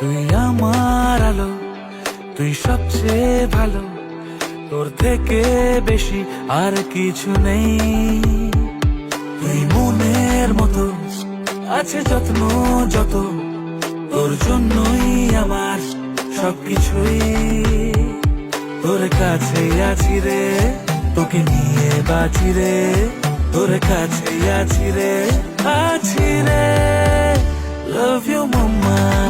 তুই আমার আলো, তুই সবচেয়ে ভালো, তোর থেকে বেশি আর কিছু নেই। তুই মনের মতো আছে যত্ন যত, তোর জন্যই আমার সবকিছুই। তোর কাছে আছি রে, তোকে নিয়ে বাঁচি রে, তোর কাছে আছি রে, আছি রে। Love you mamma.